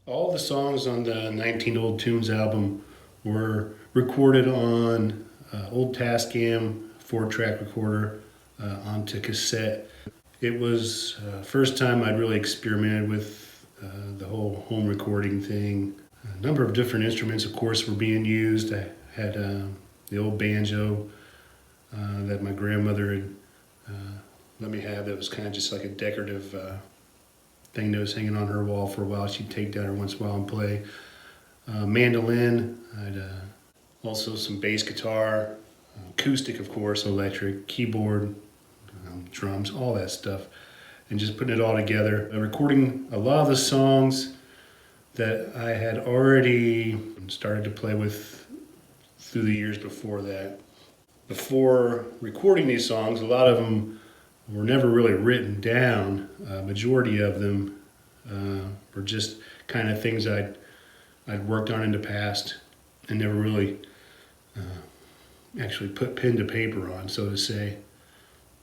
All the songs on the 19 Old Tunes album were recorded on old Tascam 4-track recorder onto cassette. It was first time I'd really experimented with the whole home recording thing. A number of different instruments, of course, were being used. I had the old banjo that my grandmother had let me have. That was kind of just like a decorative thing that was hanging on her wall for a while. She'd take down every once in a while and play. Mandolin. I had also some bass guitar, acoustic, of course, electric, keyboard, drums, all that stuff, and just putting it all together. Recording a lot of the songs that I had already started to play with through the years before that. Before recording these songs, a lot of them were never really written down. Majority of them were just kind of things I'd worked on in the past and never really actually put pen to paper on, so to say.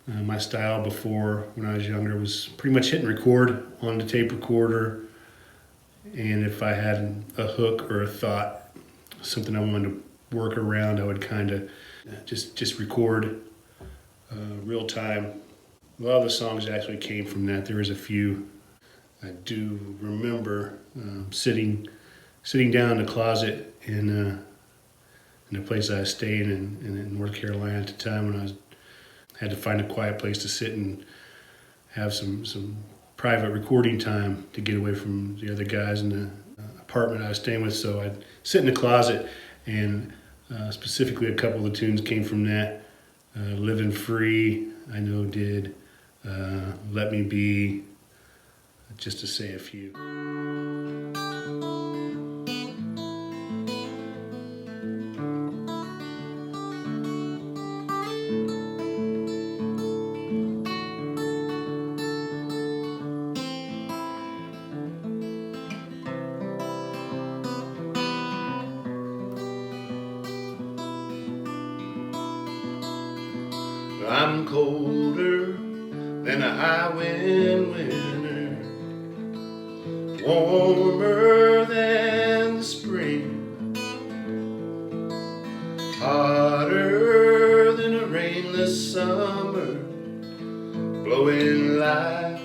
My style before, when I was younger, was pretty much hit and record on the tape recorder, and if I had a hook or a thought, something I wanted to work around, I would kind of just record real time. A lot of the songs actually came from that. There was a few. I do remember sitting down in the closet in a place I was staying in North Carolina at the time when I had to find a quiet place to sit and have some private recording time to get away from the other guys in the apartment I was staying with. So I'd sit in the closet, and specifically a couple of the tunes came from that. Living Free, I know did. Let Me Be, just to say a few. I'm colder than a high wind winter, warmer than the spring, hotter than a rainless summer, blowing like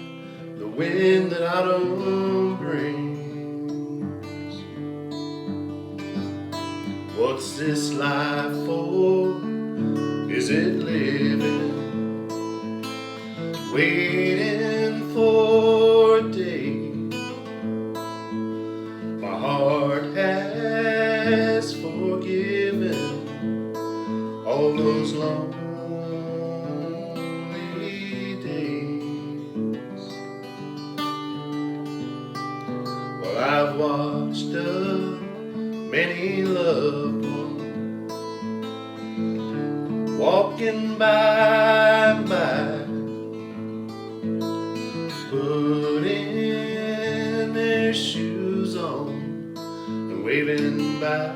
the wind that autumn brings. What's this life for? Is it living, waiting for a day? My heart has forgiven all those lonely days. Well, I've watched many loved ones walking by, putting their shoes on and waving bye.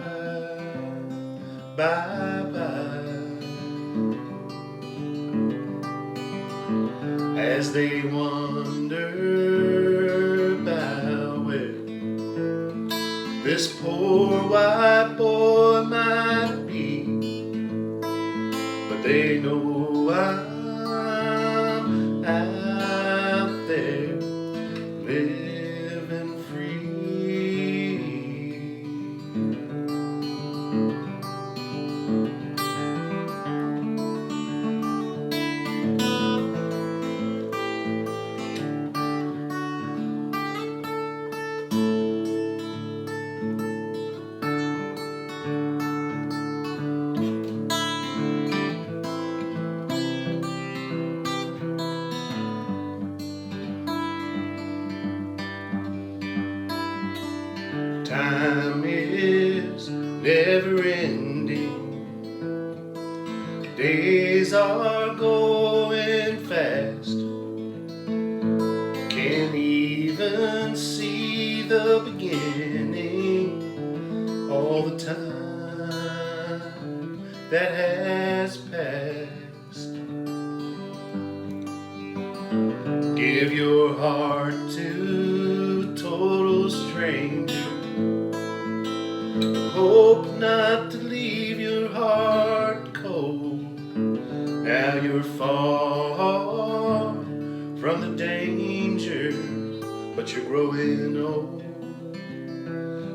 As they wonder about where this poor white boy might be, they know I'm out there living free. Time is never ending, days are going fast. Can't even see the beginning, all the time that has passed. Give your heart to total strangers, hope not to leave your heart cold. Now you're far from the danger, but you're growing old,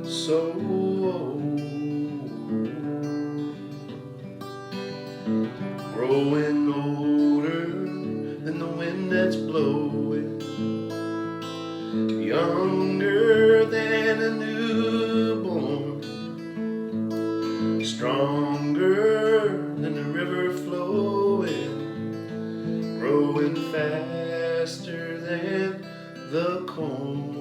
so old. Growing older than the wind that's blowing, younger than a newborn, stronger than the river flowing, growing faster than the corn.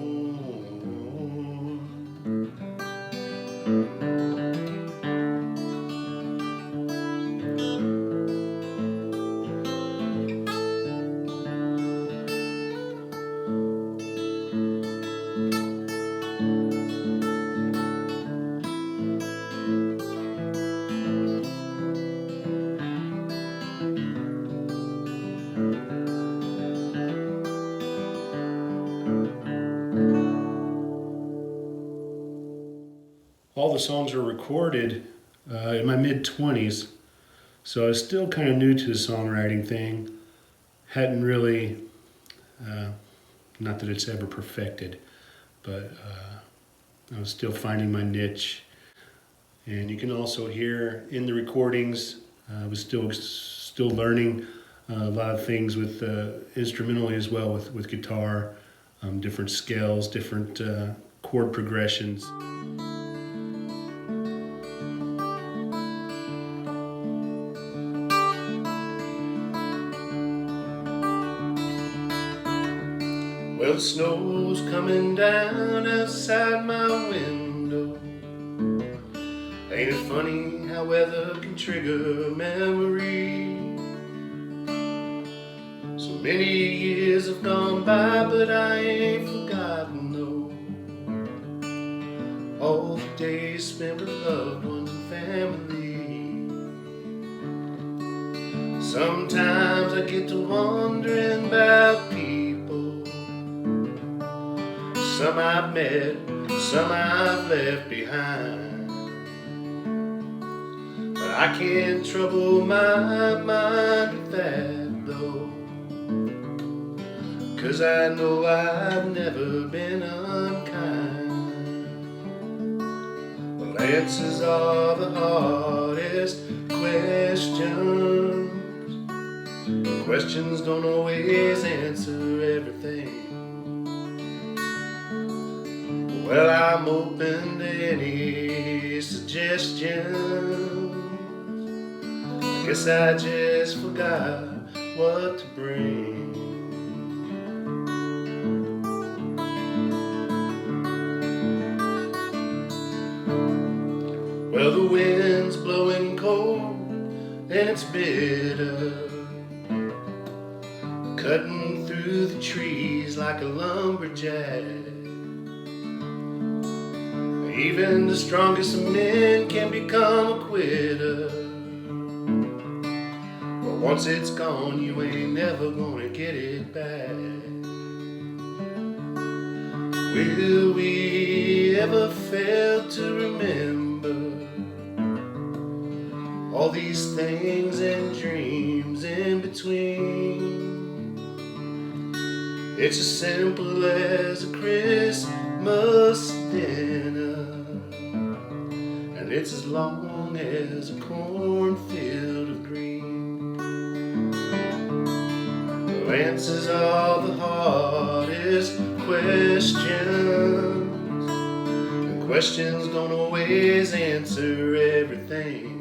All the songs were recorded in my mid-20s, so I was still kind of new to the songwriting thing. Hadn't really, not that it's ever perfected, but I was still finding my niche. And you can also hear in the recordings, I was still learning a lot of things with instrumentally as well, with guitar, different scales, different chord progressions. Well, the snow's coming down outside my window. Ain't it funny how weather can trigger memory? So many years have gone by, but I ain't forgotten though. All the days spent with loved ones and family. Sometimes I get to wondering about people. Some I've met, some I've left behind. But I can't trouble my mind with that though, 'cause I know I've never been unkind. Well, answers are the hardest questions. Questions don't always answer everything. Well, I'm open to any suggestions. I guess I just forgot what to bring. Well, the wind's blowing cold and it's bitter, cutting through the trees like a lumberjack. Even the strongest of men can become a quitter, but once it's gone, you ain't never gonna get it back. Will we ever fail to remember all these things and dreams in between? It's as simple as a Christmas dinner, and it's as long as a cornfield of green. The answers are the hardest questions, and questions don't always answer everything.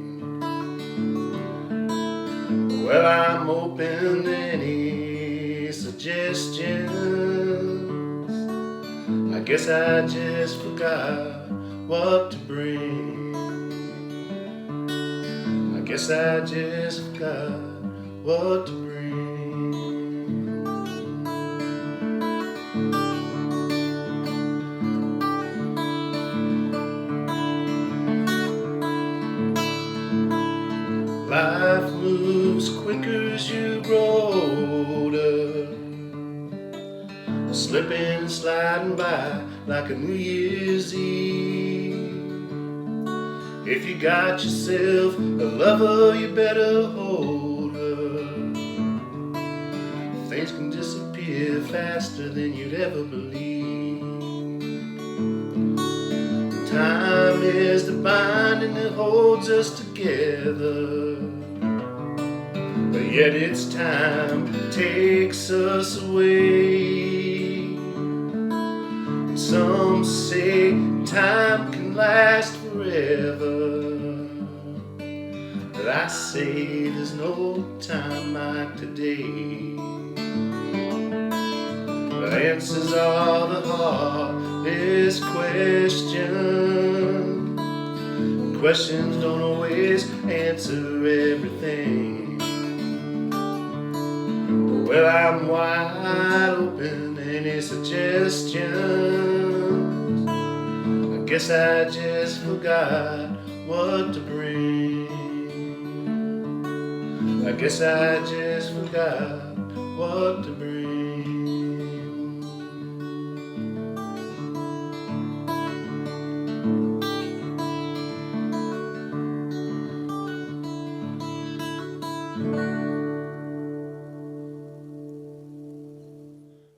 Well, I'm open to any suggestions. I guess I just forgot what to bring. I guess I just forgot what to bring. Life moves quicker as you grow older, slipping and sliding by like a New Year's Eve. If you got yourself a lover, you better hold her. Things can disappear faster than you'd ever believe. Time is the binding that holds us together, but yet it's time that takes us away. Some say time can last forever, but I say there's no time like today. The answers are the hardest question. Questions don't always answer everything. Well, I'm wide open, any suggestions? I guess I just forgot what to bring. I guess I just forgot what to bring.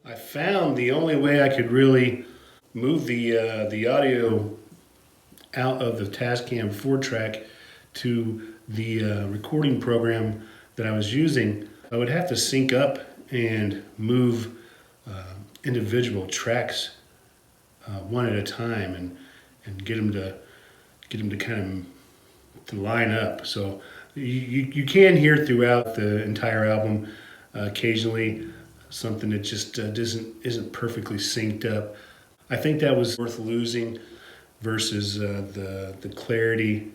I found the only way I could really move the audio out of the Tascam 4-track to the recording program that I was using. I would have to sync up and move individual tracks one at a time and get them to kind of to line up. So you can hear throughout the entire album occasionally something that just isn't perfectly synced up. I think that was worth losing versus the clarity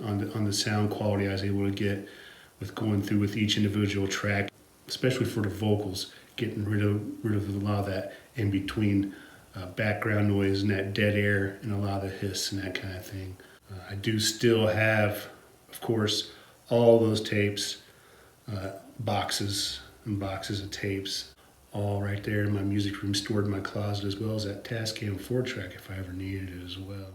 on the sound quality I was able to get with going through with each individual track, especially for the vocals, getting rid of a lot of that in between background noise and that dead air and a lot of the hiss and that kind of thing. I do still have, of course, all those tapes, boxes and boxes of tapes, all right there in my music room, stored in my closet, as well as that Tascam 4-track if I ever needed it as well.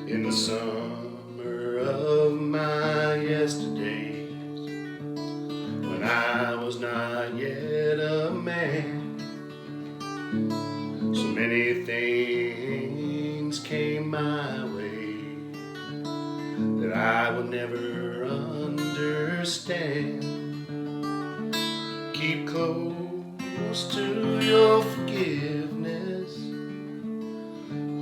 In the summer of my yesterdays, when I was not yet a man, so many things came my way that I would never understand. Keep close to your forgiveness,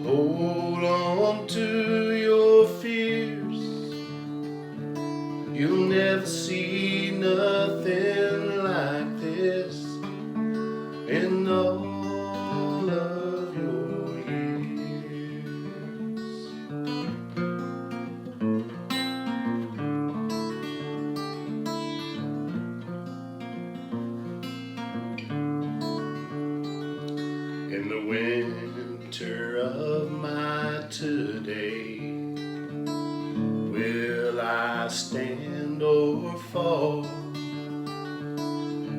hold on to your fears. You'll never see nothing like this in all of your years. In the winter of my today, will I stand or fall?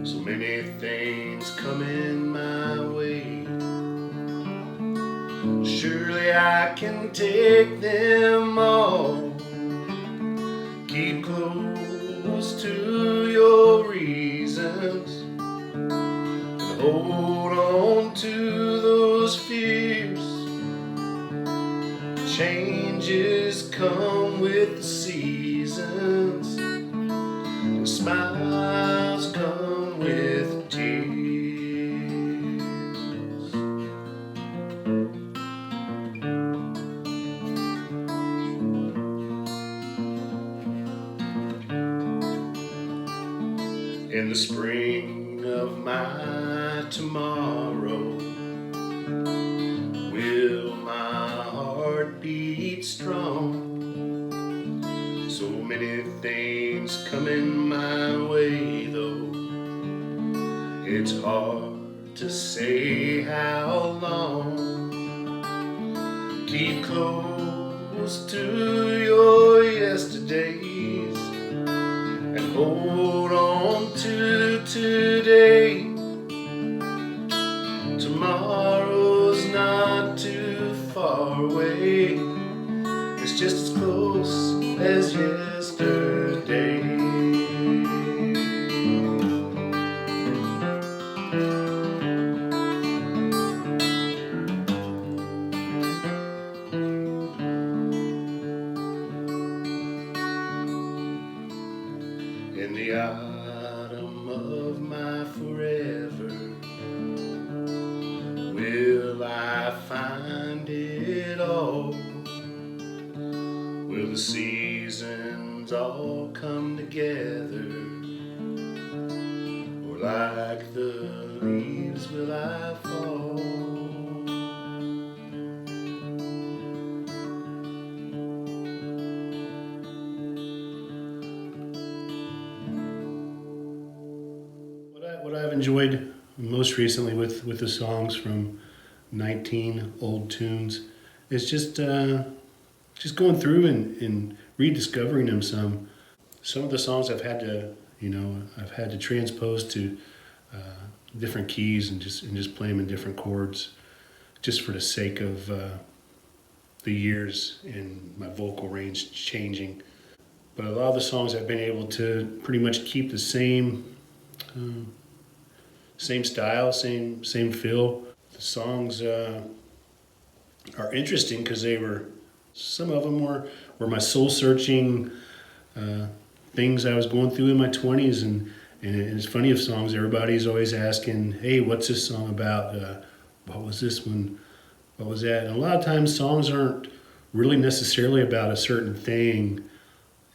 So many things coming my way, surely I can take them all. Keep close to your reasons and hold on to those fears. Changes come with the seasons, and smiles come with tears. In the spring of my tomorrow, will my heart beat strong? So many things coming my way though, it's hard to say how long. Keep close to your yesterdays and hold on to was yesterday. In the autumn of my forever, will I find it all? Will the seasons all come together? Or like the leaves will I fall? What I've enjoyed most recently with the songs from 19 old tunes is just going through and rediscovering them some. Some of the songs I've had to transpose to different keys and just play them in different chords, just for the sake of the years and my vocal range changing. But a lot of the songs I've been able to pretty much keep the same style, same feel. The songs are interesting because some of them were my soul searching things I was going through in my 20s, and it's funny of songs. Everybody's always asking, "Hey, what's this song about? What was this one? What was that?" And a lot of times, songs aren't really necessarily about a certain thing,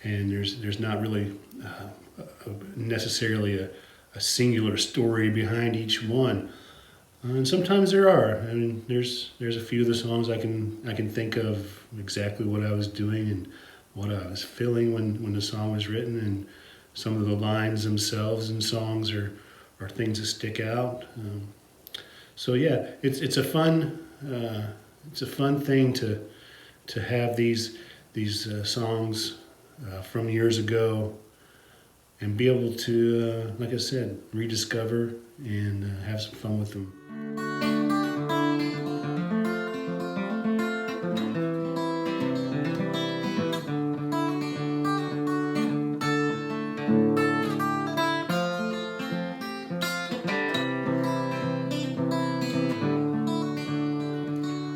and there's not really necessarily a singular story behind each one. And sometimes there are. I mean, there's a few of the songs I can think of exactly what I was doing and what I was feeling when the song was written, and some of the lines themselves in songs are things that stick out. So yeah, it's a fun thing to have these songs from years ago and be able to, like I said, rediscover and have some fun with them.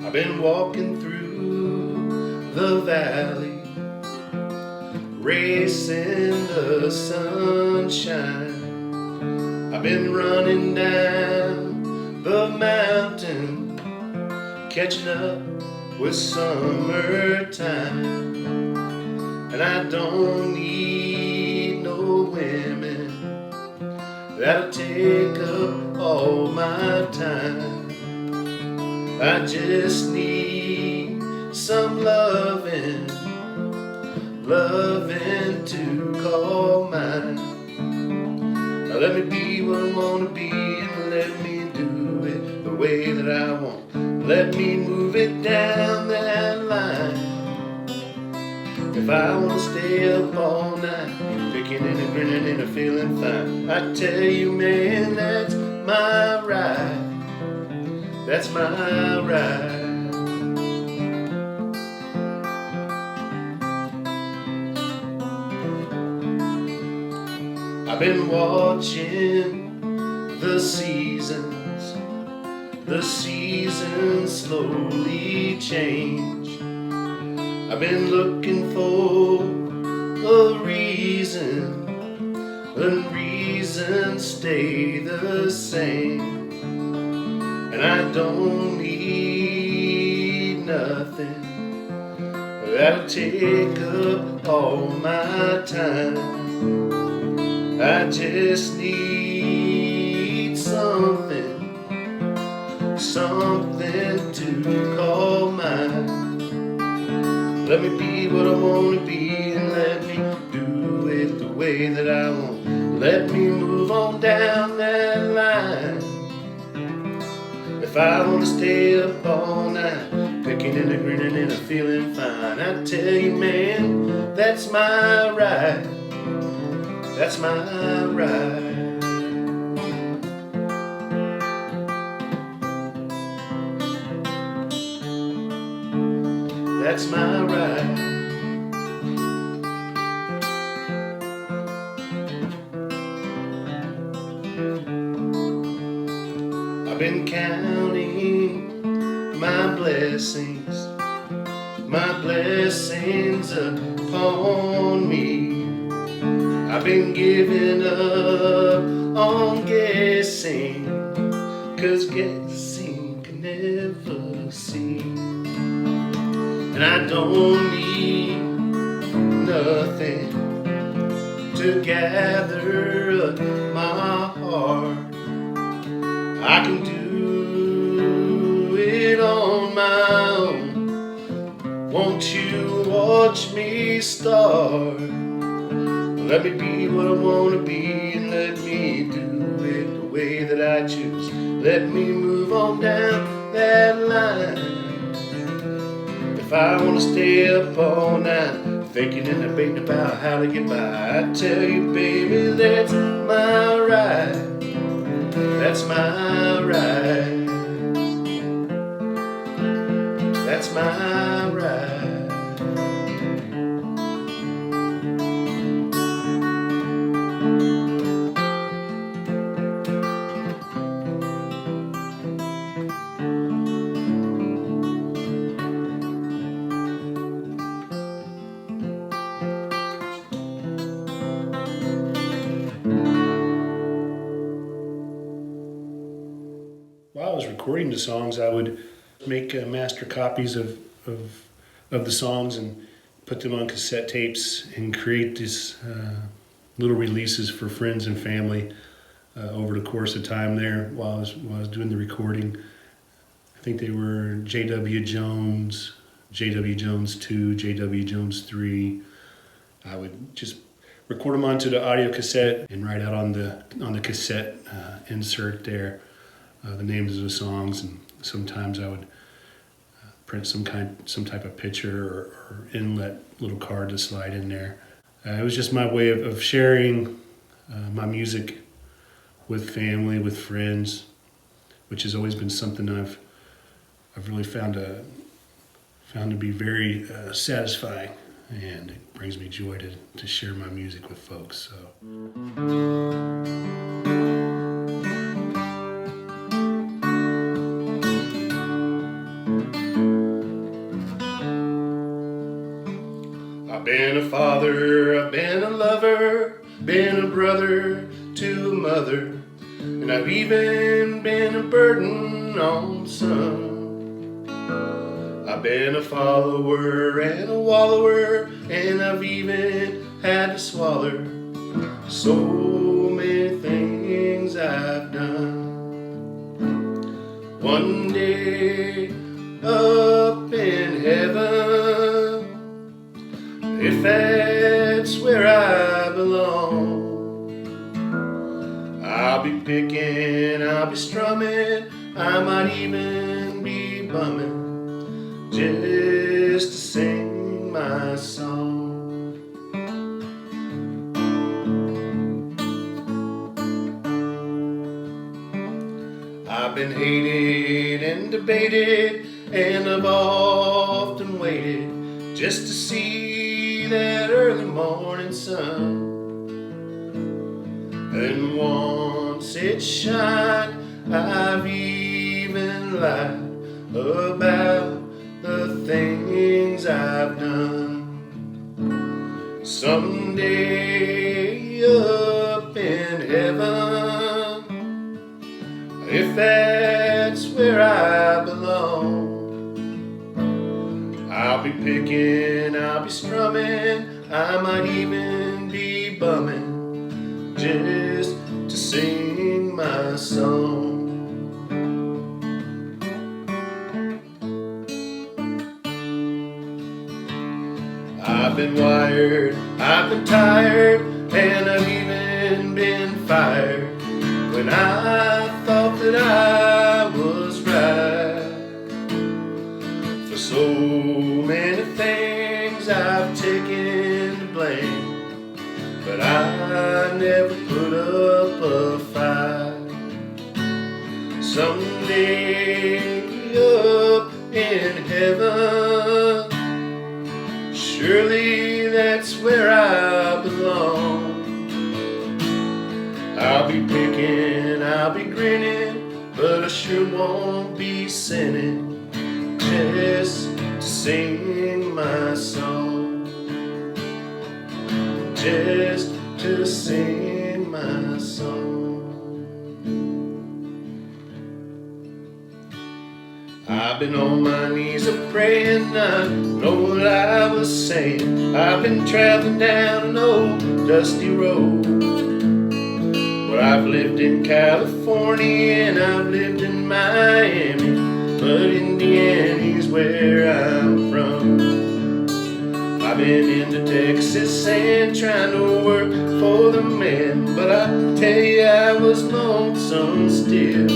I've been walking through the valley, racing the sunshine. I've been running down the mountain, catching up with summertime. And I don't need no women that'll take up all my time. I just need some loving to call mine. Now let me be what I want to be, and let me do it the way that I want. Let me move it down that line. If I want to stay up all night, picking and a grinning and a feeling fine, I tell you, man, that's my ride. That's my ride. I've been watching the seasons slowly change. I've been looking for a reason, and reasons stay the same. And I don't need nothing that'll take up all my time. I just need something to call mine. Let me be what I want to be, and let me do it the way that I want. Let me move on down that line. If I want to stay up all night, picking and a grinning and a feeling fine, I tell you, man, that's my ride. That's my ride. That's my ride. I've been counting my blessings upon me. I've been giving up on guessing, 'cause guessing can never see. And I don't need nothing to gather up my heart. I can do it on my own. Won't you watch me start? Let me be what I want to be, and let me do it the way that I choose. Let me move on down that line. If I want to stay up all night thinking and debating about how to get by, I tell you, baby, that's my right. That's my right. That's my right. While I was recording the songs, I would make master copies of the songs and put them on cassette tapes and create these little releases for friends and family over the course of time there while I was doing the recording. I think they were J.W. Jones, J.W. Jones 2, J.W. Jones 3. I would just record them onto the audio cassette and write out on the cassette insert there the names of the songs, and sometimes I would print some type of picture or inlet little card to slide in there. It was just my way of sharing my music with family, with friends, which has always been something I've really found to be very satisfying, and it brings me joy to share my music with folks. So. I've been a father, I've been a lover, been a brother to a mother, and I've even been a burden on some. I've been a follower and a wallower, and I've even had to swallow so many things I've done. One day up in heaven, if that's where I belong, I'll be picking, I'll be strumming, I might even be bumming just to sing my song. I've been hated and debated, and I've often waited just to see that early morning sun. And once it shined, I've even lied about the things I've done. Someday up in heaven, if that's where I belong, I'll be picking, I'll be strumming, I might even be bumming just to sing my song. I've been wired, I've been tired, and I've even been fired when I thought that I was right. For so many things I've taken the blame, but I never put up a fight. Someday up in heaven, surely that's where I belong. I'll be picking, I'll be grinning, but but I sure won't be sinning just to sing my song, just to sing my song. I've been on my knees a-praying, I know what I was saying. I've been traveling down an old dusty road. But I've lived in California and I've lived in Miami, but Indiana's where I'm from. I've been into Texas and trying to work for the man, but I tell you I was lonesome still.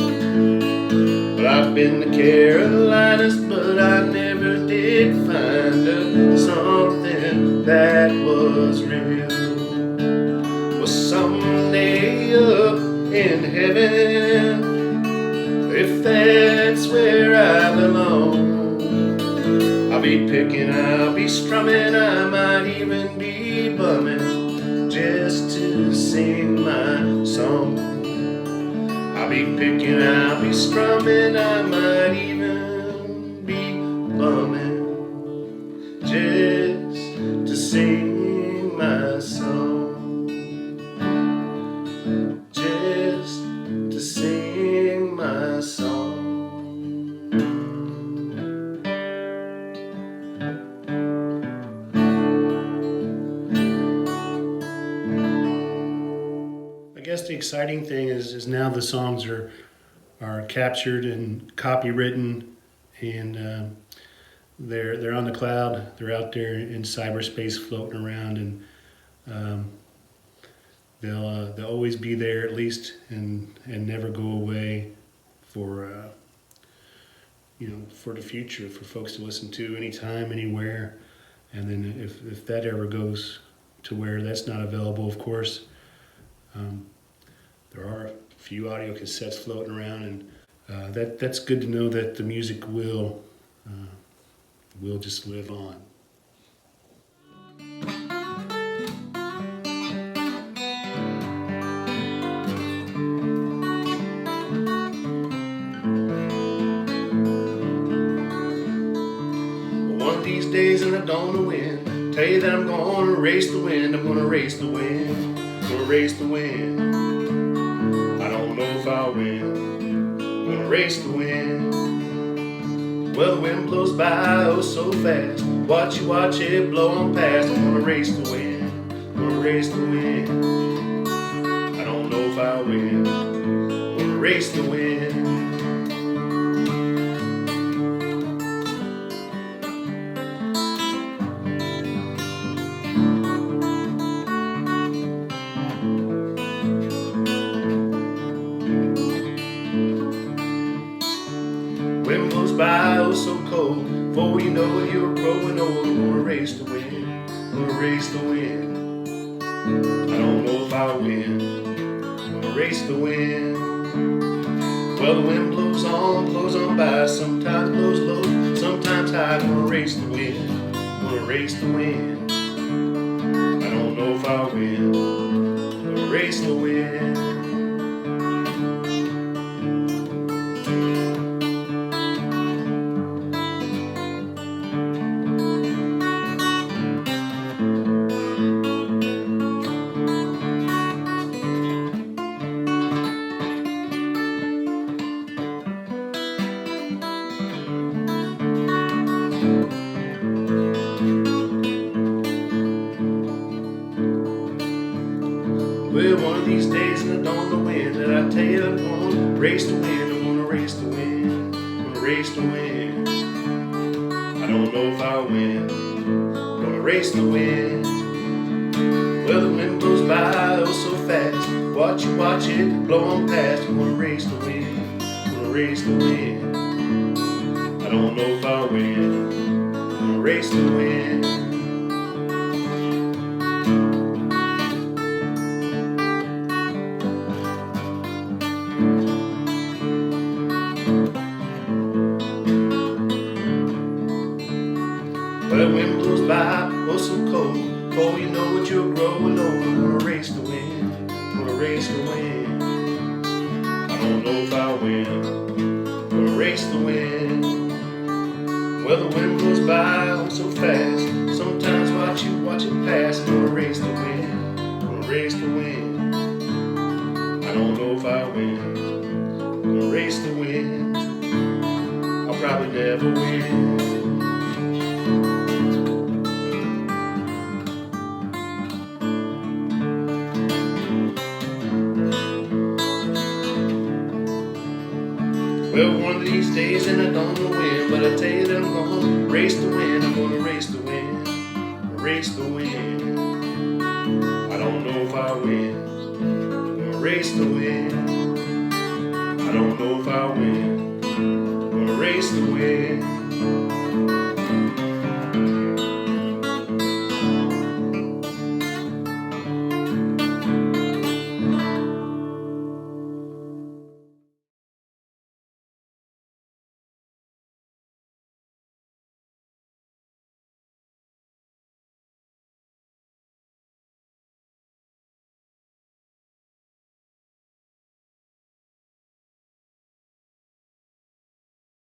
But I've been to Carolinas, but I never did find something that was real. Well, someday up in heaven, if that's where I belong, I'll be picking, I'll be strumming, I might even be bumming just to sing my song. I'll be picking, I'll be strumming, I might even be bumming just to sing my song, just to sing my song. I guess the exciting thing is now the songs are captured and copywritten, and they're on the cloud. They're out there in cyberspace floating around, and they'll always be there at least, and never go away for for the future, for folks to listen to anytime, anywhere. And then if that ever goes to where that's not available, of course. There are a few audio cassettes floating around, and that's good to know that the music will just live on. One of these days, and I don't know when, tell you that I'm gonna race the wind. I'm gonna race the wind. I'm gonna race the wind. I don't know if I'll win. I'm gonna race the wind. Well, the wind blows by oh so fast. Watch it blow on past. I'm gonna race the wind. I'm gonna race the wind. I don't know if I'll win. I'm gonna race the wind. Wind blows by oh so cold. Before you know it, you're growing old. I'm gonna race the wind. I'm gonna race the wind. I don't know if I'll win. I'm gonna race the wind. Well, the wind blows on by. Sometimes blows low, sometimes high. I'm gonna race the wind. I'm gonna race the wind. I don't know if I'll win. I'm gonna race the wind. Well, one of these days, and I don't know when, that I tell you I'm gonna race the wind. I'm gonna race the wind. I'm gonna race the wind. I don't know if I'll win. I'm gonna race the wind. Well, the wind blows by oh so fast. Watch it blow on past. I'm gonna race the wind. I'm gonna race the wind. I don't know if I'll win. I'm gonna race the wind. Well, the wind blows by oh so cold. Before you know it, you're growing old. I'm gonna race the wind. I'm gonna race the wind. I don't know if I'll win. gonna race the wind. Well, the wind goes by oh so fast. Sometimes watch it pass. I'm gonna race the wind. Gonna race the wind. I don't know if I win. I'm gonna race the wind. I'll probably never win. Well, one of these days, and I don't know when, but I tell you that I'm gonna race the wind. I'm gonna race the wind, race the wind. I don't know if I win. I'm gonna race the wind. I don't know if I win.